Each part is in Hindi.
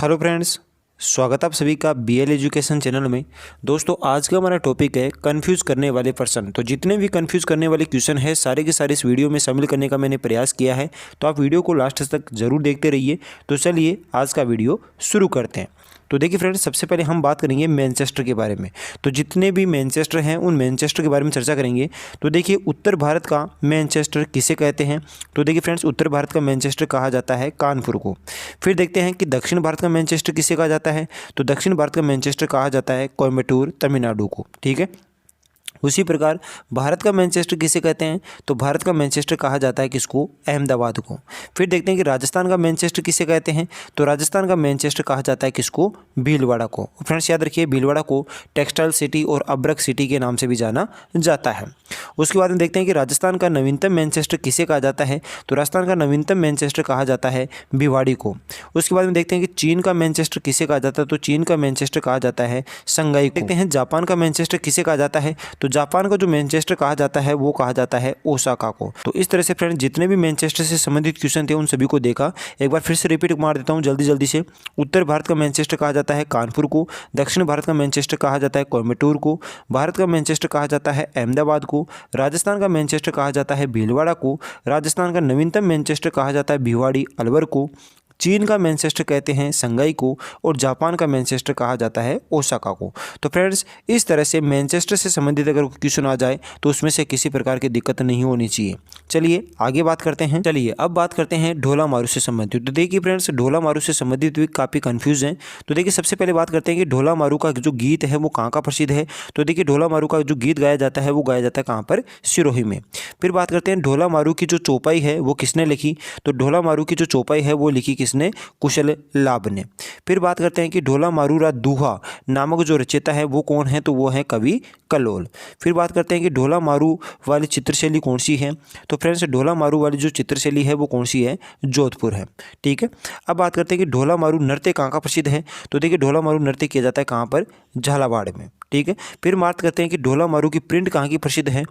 हेलो फ्रेंड्स, स्वागत आप सभी का बीएल एजुकेशन चैनल में। दोस्तों, आज का हमारा टॉपिक है कंफ्यूज करने वाले पर्सन। तो जितने भी कंफ्यूज करने वाले क्वेश्चन है सारे के सारे इस वीडियो में शामिल करने का मैंने प्रयास किया है, तो आप वीडियो को लास्ट तक जरूर देखते रहिए। तो चलिए आज का वीडियो शुरू करते हैं। तो देखिए फ्रेंड्स, सबसे पहले हम बात करेंगे मैनचेस्टर के बारे में। तो जितने भी मैनचेस्टर हैं उन मैनचेस्टर के बारे में चर्चा करेंगे। तो देखिए, उत्तर भारत का मैनचेस्टर किसे कहते हैं? तो देखिए फ्रेंड्स, उत्तर भारत का मैनचेस्टर कहा जाता है कानपुर को। फिर देखते हैं कि दक्षिण भारत का मैनचेस्टर किसे कहा जाता है। तो दक्षिण भारत का मैनचेस्टर कहा जाता है कोयम्बटूर, तमिलनाडु को। ठीक है। उसी प्रकार भारत का मैनचेस्टर किसे कहते हैं? तो भारत का मैनचेस्टर कहा जाता है किसको? अहमदाबाद को। फिर देखते हैं कि राजस्थान का मैनचेस्टर किसे कहते हैं। तो राजस्थान का मैनचेस्टर कहा जाता है किसको? भीलवाड़ा को। फ्रेंड्स याद रखिए, भीलवाड़ा को टेक्सटाइल सिटी और अब्रक सिटी के नाम से भी जाना जाता है। उसके बाद में देखते हैं कि राजस्थान का नवीनतम मैनचेस्टर किसे कहा जाता है। तो राजस्थान का नवीनतम मैनचेस्टर कहा जाता है भिवाड़ी को। उसके बाद में देखते हैं कि चीन का मैनचेस्टर किसे कहा जाता है। तो चीन का मैनचेस्टर कहा जाता है शंघाई को। देखते हैं जापान का मैनचेस्टर किसे कहा जाता है। तो जापान का जो मैनचेस्टर कहा जाता है वो कहा जाता है ओसाका को। तो इस तरह से फ्रेंड्स, जितने भी मैनचेस्टर से संबंधित क्वेश्चन थे उन सभी को देखा। एक बार फिर से रिपीट मार देता हूँ जल्दी से। उत्तर भारत का मैनचेस्टर कहा जाता है कानपुर को। दक्षिण भारत का मैनचेस्टर कहा जाता है कोयम्बटूर को। भारत का मैनचेस्टर कहा जाता है अहमदाबाद को। राजस्थान का मैनचेस्टर कहा जाता है भीलवाड़ा को। राजस्थान का नवीनतम मैनचेस्टर कहा जाता है भिवाड़ी, अलवर को। चीन का मैनचेस्टर कहते हैं शंघाई को। और जापान का मैनचेस्टर कहा जाता है ओसाका को। तो फ्रेंड्स, इस तरह से मैनचेस्टर से संबंधित अगर क्वेश्चन आ जाए तो उसमें से किसी प्रकार की दिक्कत नहीं होनी चाहिए। चलिए आगे बात करते हैं। अब बात करते हैं ढोला मारू से संबंधित। तो देखिए फ्रेंड्स, ढोला मारू से संबंधित भी काफ़ी कंफ्यूज हैं। तो देखिए, सबसे पहले बात करते हैं कि ढोला मारू का जो गीत है वो कहाँ का प्रसिद्ध है। तो देखिए, ढोला मारू का जो गीत गाया जाता है वो गाया जाता है कहाँ पर? सिरोही में। फिर बात करते हैं ढोला मारू की जो चौपाई है वो किसने लिखी। तो ढोला मारू की जो चौपाई है वो लिखी किसने? कुशल लाभ ने। फिर बात करते हैं कि ढोला मारूरा दूहा नामक जो रचयिता है वो कौन है। तो वो है कवि कलोल। फिर बात करते हैं कि ढोला मारू वाली चित्रशैली कौन सी है। तो फ्रेंड्स, ढोला मारू वाली जो चित्रशैली है वो कौन सी है? जोधपुर है। ठीक है। अब बात करते हैं कि ढोला मारू नृत्य कहाँ का प्रसिद्ध है। तो देखिए, ढोला मारू नृत्य किया जाता है कहाँ पर? झालावाड़ में। ठीक है। फिर बात करते हैं कि ढोला मारू की प्रिंट कहाँ की प्रसिद्ध है।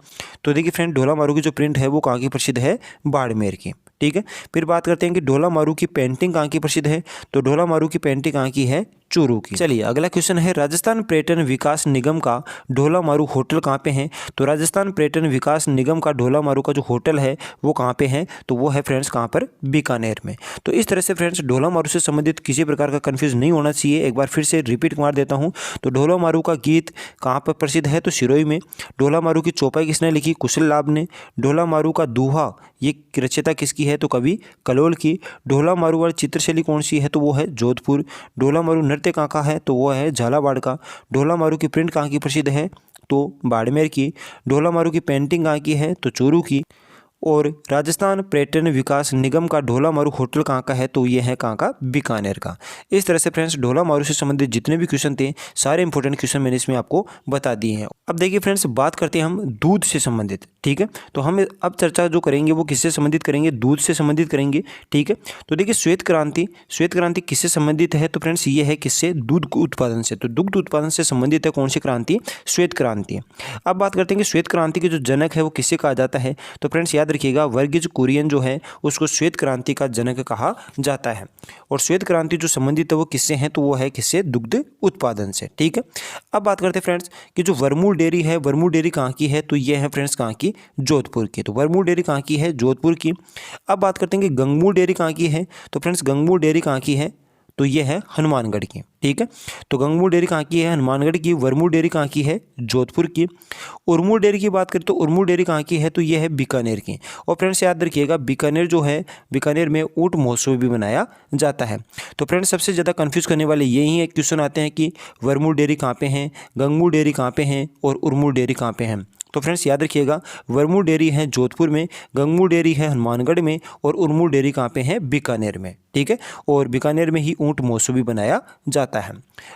तो देखिए फ्रेंड, ढोला मारू की जो प्रिंट है वो कहाँ की प्रसिद्ध है? बाड़मेर की। ठीक है। फिर बात करते हैं कि ढोला मारू की पेंटिंग कहाँ की प्रसिद्ध है। तो ढोला मारू की पेंटिंग कहाँ की है? चूरू की। चलिए अगला क्वेश्चन है, राजस्थान पर्यटन विकास निगम का ढोला मारू होटल कहाँ पे है। तो राजस्थान पर्यटन विकास निगम का ढोला मारू का जो होटल है वो कहाँ पे है। तो वो है फ्रेंड्स कहाँ पर? बीकानेर में। तो इस तरह से फ्रेंड्स, ढोला मारू से संबंधित किसी प्रकार का कंफ्यूज नहीं होना चाहिए। एक बार फिर से रिपीट मार देता हूँ। तो ढोला मारू का गीत कहाँ पर प्रसिद्ध है? तो सिरोही में। ढोला मारू की चौपाई किसने लिखी? कुशल लाभ ने। ढोला मारू का दूहा ये रचयिता किसकी है? तो कवि कलोल की। ढोला मारू वाली चित्रशैली कौन सी है? तो वो है जोधपुर। ढोला मारू नृत्य कहाँ का है? तो वो है झालावाड़ का। ढोला मारू की प्रिंट कहाँ की प्रसिद्ध है? तो बाड़मेर की। ढोला मारू की पेंटिंग कहाँ की है? तो चूरू की। और राजस्थान पर्यटन विकास निगम का ढोला मारू होटल कहाँ का है? तो ये है कहाँ का? बीकानेर का। इस तरह से फ्रेंड्स, ढोला मारू से संबंधित जितने भी क्वेश्चन थे सारे इंपॉर्टेंट क्वेश्चन मैंने इसमें आपको बता दिए हैं। अब देखिए फ्रेंड्स, बात करते हैं हम दूध से संबंधित। ठीक है। तो हम अब चर्चा जो करेंगे वो किससे संबंधित करेंगे? दूध से संबंधित करेंगे। ठीक है। तो देखिए, श्वेत क्रांति किससे संबंधित है? तो फ्रेंड्स, ये है किससे? दूध उत्पादन से। तो दुग्ध उत्पादन से संबंधित है कौन सी क्रांति? श्वेत क्रांति। अब बात करते हैं कि श्वेत क्रांति के जो जनक है वो किससे कहा जाता है। तो फ्रेंड्स याद रखिएगा, वर्गीज कुरियन जो है उसको श्वेत क्रांति का जनक कहा जाता है। और श्वेत क्रांति जो संबंधित है वो किससे है? तो वो है किससे? दुग्ध उत्पादन से। ठीक है। अब बात करते हैं फ्रेंड्स कि जो वर्मूल डेयरी है, वर्मूल डेयरी कहाँ की है? तो ये है फ्रेंड्स कहाँ की? जोधपुर की। तो वर्मूल डेयरी कहाँ की है? जोधपुर की। अब बात करते हैं कि गंगमूल डेयरी कहाँ की है। तो फ्रेंड्स, गंगमूल डेयरी कहाँ की है? तो ये है हनुमानगढ़ की। ठीक है। तो गंगमूल डेयरी कहाँ की है? हनुमानगढ़ की। वर्मूल डेयरी कहाँ की है? जोधपुर की। उर्मूल डेयरी की बात करें तो उर्मूल डेयरी कहाँ की है? तो ये है बीकानेर की। और फ्रेंड्स याद रखिएगा, बीकानेर जो है, बीकानेर में ऊंट महोत्सव भी मनाया जाता है। तो फ्रेंड्स, सबसे ज़्यादा कंफ्यूज करने वाले यही है क्वेश्चन आते हैं कि वर्मूल डेयरी कहाँ पे हैं, गंगमूल डेयरी कहाँ पे हैं और उर्मूल डेयरी कहाँ पे हैं। तो फ्रेंड्स याद रखिएगा, वर्मूल डेयरी है जोधपुर में, गंगमूल डेयरी है हनुमानगढ़ में और उर्मूल डेयरी कहाँ पे है? बीकानेर में। ठीक है। और बीकानेर में ही ऊंट महोत्सव भी बनाया जाता है।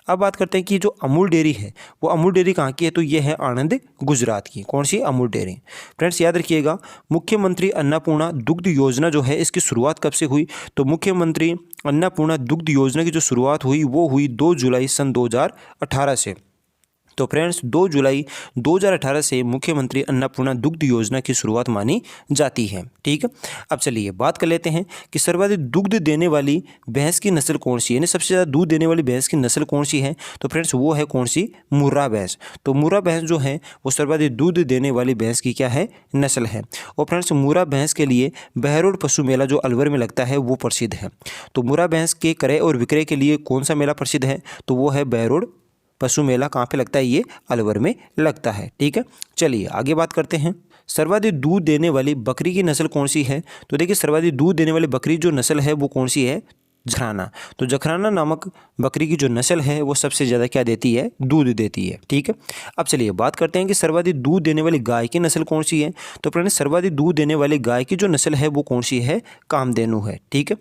अब बात करते हैं कि जो अमूल डेयरी है वो अमूल डेयरी कहाँ की है? तो ये है आनंद गुजरात की। कौन सी? अमूल डेयरी। फ्रेंड्स याद रखिएगा, मुख्यमंत्री अन्नपूर्णा दुग्ध योजना जो है इसकी शुरुआत कब से हुई? तो मुख्यमंत्री अन्नपूर्णा दुग्ध योजना की जो शुरुआत हुई वो हुई 2 जुलाई सन 2018 से। तो फ्रेंड्स 2 जुलाई 2018 से मुख्यमंत्री अन्नपूर्णा दुग्ध योजना की शुरुआत मानी जाती है। ठीक है, अब चलिए बात कर लेते हैं कि सर्वाधिक दुग्ध देने वाली भैंस की नस्ल कौन सी है, यानी सबसे ज़्यादा दूध देने वाली भैंस की नस्ल कौन सी है। तो फ्रेंड्स वो है कौन सी, मुर्रा भैंस। तो मुर्रा भैंस जो है वो सर्वाधिक दूध देने वाली भैंस की क्या है, नस्ल है। और फ्रेंड्स मुर्रा भैंस के लिए बहरोड पशु मेला जो अलवर में लगता है वो प्रसिद्ध है। तो मुर्रा भैंस के क्रय और विक्रय के लिए कौन सा मेला प्रसिद्ध है, तो वो है बहरोड पशु मेला। कहाँ पे लगता है, ये अलवर में लगता है। ठीक है, चलिए आगे बात करते हैं। सर्वाधिक दूध देने वाली बकरी की नस्ल कौन सी है। तो देखिए सर्वाधिक दूध देने वाली बकरी जो नस्ल है वो कौन सी है, जखराना। तो जखराना नामक बकरी की जो नस्ल है वो सबसे ज़्यादा क्या देती है, दूध देती है। ठीक है, अब चलिए बात करते हैं कि सर्वाधिक दूध देने वाली गाय की नस्ल कौन सी है। तो फ्रेंड्स सर्वाधिक दूध देने वाली गाय की जो नस्ल है वो कौन सी है, कामधेनु है। ठीक है,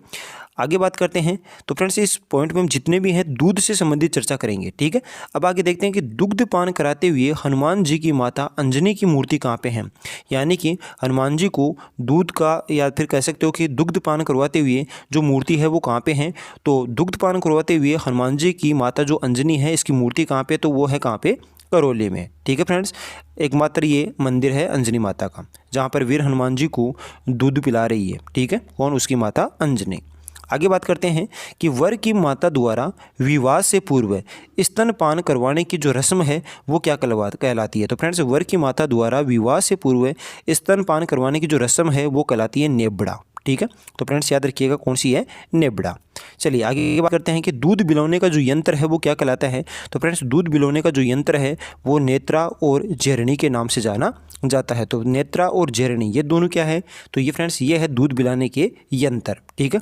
आगे बात करते हैं। तो फ्रेंड्स इस पॉइंट में हम जितने भी हैं दूध से संबंधित चर्चा करेंगे। ठीक है, अब आगे देखते हैं कि दुग्ध पान कराते हुए हनुमान जी की माता अंजनी की मूर्ति कहाँ पे है। यानी कि हनुमान जी को दूध का, या फिर कह सकते हो कि दुग्ध पान करवाते हुए जो मूर्ति है वो कहाँ पे है। तो दुग्ध पान करवाते हुए हनुमान जी की माता जो अंजनी है, इसकी मूर्ति कहाँ पे, तो वो है कहाँ पे, करौली में। ठीक है फ्रेंड्स, एकमात्र ये मंदिर है अंजनी माता का, जहाँ पर वीर हनुमान जी को दूध पिला रही है। ठीक है, कौन, उसकी माता अंजनी। आगे बात करते हैं कि वर की माता द्वारा विवाह से पूर्व स्तनपान करवाने की जो रस्म है वो क्या कहलाती है। तो फ्रेंड्स वर की माता द्वारा विवाह से पूर्व स्तनपान करवाने की जो रस्म है वो कहलाती है नेबड़ा। ठीक है, तो फ्रेंड्स याद रखिएगा कौन सी है, नेबड़ा। चलिए आगे बात करते हैं कि दूध बिलौने का जो यंत्र है वो क्या कहलाता है। तो फ्रेंड्स दूध बिलौने का जो यंत्र है वो नेत्रा और झेरणी के नाम से जाना जाता है। तो नेत्रा और झेरणी ये दोनों क्या है, तो ये फ्रेंड्स ये है दूध पिलाने के यंत्र। ठीक है,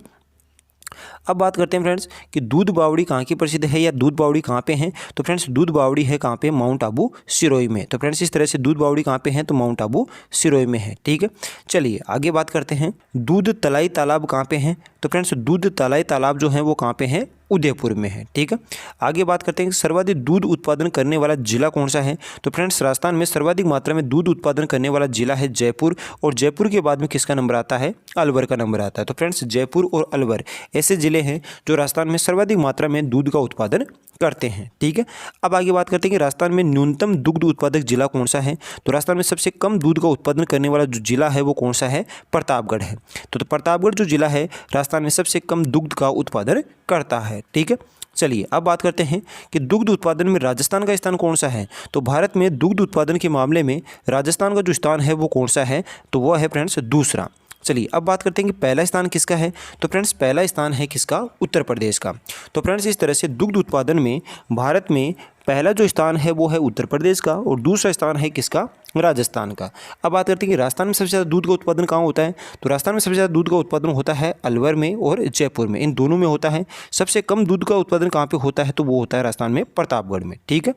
अब बात करते हैं फ्रेंड्स कि दूध बावड़ी कहाँ की प्रसिद्ध है, या दूध बावड़ी कहाँ पे है। तो फ्रेंड्स दूध बावड़ी है कहाँ पे, माउंट आबू सिरोही में। तो फ्रेंड्स इस तरह से दूध बावड़ी कहाँ पे है, तो माउंट आबू सिरोही में है। ठीक है, चलिए आगे बात करते हैं। दूध तलाई तालाब कहाँ पे है। तो फ्रेंड्स दूध तलाई तालाब जो है वो कहाँ पे है, उदयपुर में है। ठीक है, आगे बात करते हैं कि सर्वाधिक दूध उत्पादन करने वाला जिला कौन सा है। तो फ्रेंड्स राजस्थान में सर्वाधिक मात्रा में दूध उत्पादन करने वाला जिला है जयपुर, और जयपुर के बाद में किसका नंबर आता है, अलवर का नंबर आता है। तो फ्रेंड्स जयपुर और अलवर ऐसे जिले हैं जो राजस्थान में सर्वाधिक मात्रा में दूध का उत्पादन करते हैं। ठीक है, अब आगे बात करते हैं कि राजस्थान में न्यूनतम दुग्ध उत्पादक जिला कौन सा है। तो राजस्थान में सबसे कम दूध का उत्पादन करने वाला जो जिला है वो कौन सा है, प्रतापगढ़ है। तो प्रतापगढ़ जो जिला है राजस्थान में सबसे कम दुग्ध का उत्पादन करता है। ठीक है, चलिए अब बात करते हैं कि दुग्ध उत्पादन में राजस्थान का स्थान कौन सा है। तो भारत में दुग्ध उत्पादन के मामले में राजस्थान का जो स्थान है वो कौन सा है, तो वो है फ्रेंड्स दूसरा। चलिए अब बात करते हैं कि पहला स्थान किसका है। तो फ्रेंड्स पहला स्थान है किसका, उत्तर प्रदेश का। तो फ्रेंड्स इस तरह से दुग्ध उत्पादन में भारत में पहला जो स्थान है वो है उत्तर प्रदेश का, और दूसरा स्थान है किसका, राजस्थान का। अब बात करते हैं कि राजस्थान में सबसे ज़्यादा दूध का उत्पादन कहाँ होता है। तो राजस्थान में सबसे ज़्यादा दूध का उत्पादन होता है अलवर में और जयपुर में, इन दोनों में होता है। सबसे कम दूध का उत्पादन कहाँ पे होता है, तो वो होता है राजस्थान में प्रतापगढ़ में। ठीक है,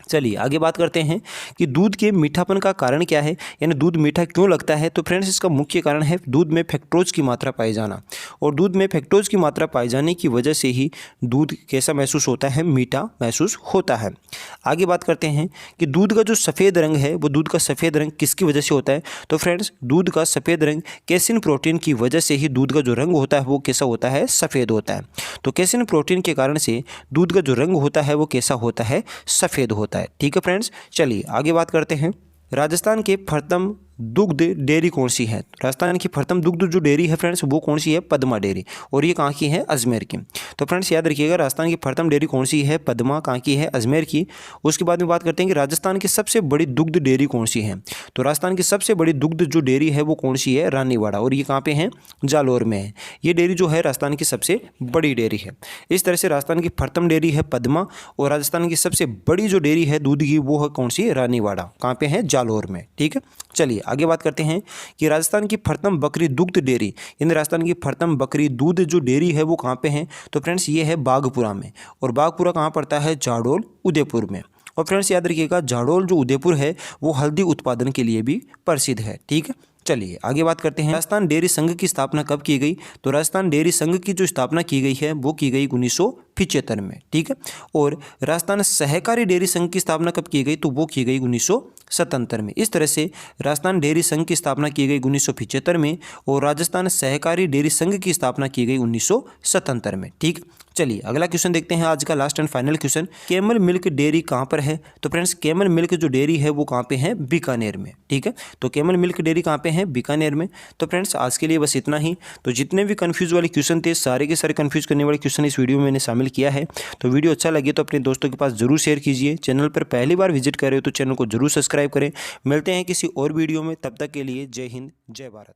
चलिए आगे बात करते हैं कि दूध के मीठापन का कारण क्या है, यानी दूध मीठा क्यों लगता है। तो फ्रेंड्स इसका मुख्य कारण है दूध में फ्रक्टोज की मात्रा पाई जाना, और दूध में फ्रक्टोज की मात्रा पाई जाने की वजह से ही दूध कैसा महसूस होता है, मीठा महसूस होता है। आगे बात करते हैं कि दूध का जो सफ़ेद रंग है वो दूध का सफ़ेद रंग किसकी वजह से होता है। तो फ्रेंड्स दूध का सफ़ेद रंग कैसिन प्रोटीन की वजह से ही दूध का जो रंग होता है वो कैसा होता है, सफ़ेद होता है। तो कैसिन प्रोटीन के कारण से दूध का जो रंग होता है वो कैसा होता है, सफ़ेद होता है। ठीक है फ्रेंड्स, चलिए आगे बात करते हैं। राजस्थान के प्रथम दुग्ध डेयरी कौन सी है। राजस्थान की प्रथम दुग्ध जो डेयरी है फ्रेंड्स वो कौन सी है, पद्मा डेयरी, और ये कहाँ की है, अजमेर की। तो फ्रेंड्स याद रखिएगा राजस्थान की प्रथम डेयरी कौन सी है, पद्मा, कहाँ की है, अजमेर की। उसके बाद में बात करते हैं कि राजस्थान की सबसे बड़ी दुग्ध डेयरी कौन सी है। तो राजस्थान की सबसे बड़ी दुग्ध जो डेयरी है वो कौन सी है, रानीवाड़ा, और ये कहाँ पे है, जालोर में है। ये डेयरी जो है राजस्थान की सबसे बड़ी डेयरी है। इस तरह से राजस्थान की प्रथम डेयरी है पद्मा, और राजस्थान की सबसे बड़ी जो डेयरी है दूध की वो है कौन सी, रानीवाड़ा, कहाँ पे है, जालोर में। ठीक है, चलिए आगे बात करते हैं कि राजस्थान की प्रथम बकरी दुग्ध डेयरी, यानी राजस्थान की प्रथम बकरी दूध जो डेयरी है वो कहाँ पे है। तो फ्रेंड्स ये है बागपुरा में, और बागपुरा कहाँ पड़ता है, जाडोल उदयपुर में। और फ्रेंड्स याद रखिएगा जाडोल जो उदयपुर है वो हल्दी उत्पादन के लिए भी प्रसिद्ध है। ठीक है, चलिए आगे बात करते हैं। राजस्थान डेयरी संघ की स्थापना कब की गई। तो राजस्थान डेयरी संघ की जो स्थापना की गई है वो की गई 1975 में। ठीक है, और राजस्थान सहकारी डेयरी संघ की स्थापना कब की गई, तो वो की गई 1977 में। इस तरह से राजस्थान डेयरी संघ की स्थापना की गई 1975 में, और राजस्थान सहकारी डेयरी संघ की स्थापना की गई 1977 में। ठीक, चलिए अगला क्वेश्चन देखते हैं, आज का last and final question. Camel milk dairy कहाँ पर है? तो फ्रेंड्स कैमल मिल्क जो डेयरी है वो कहाँ पे है? बीकानेर में। ठीक है, तो कैमल मिल्क डेयरी कहाँ पे है? बीकानेर में। तो फ्रेंड्स आज के लिए बस इतना ही। तो जितने भी कंफ्यूज वाले क्वेश्चन थे सारे के सारे कंफ्यूज करने वाले क्वेश्चन इस वीडियो में मैंने शामिल किया है। तो वीडियो अच्छा लगे तो अपने दोस्तों के पास जरूर शेयर कीजिए। चैनल पर पहली बार विजिट कर रहे हो तो चैनल को जरूर सब्सक्राइब करें। मिलते हैं किसी और वीडियो में, तब तक के लिए जय हिंद जय भारत।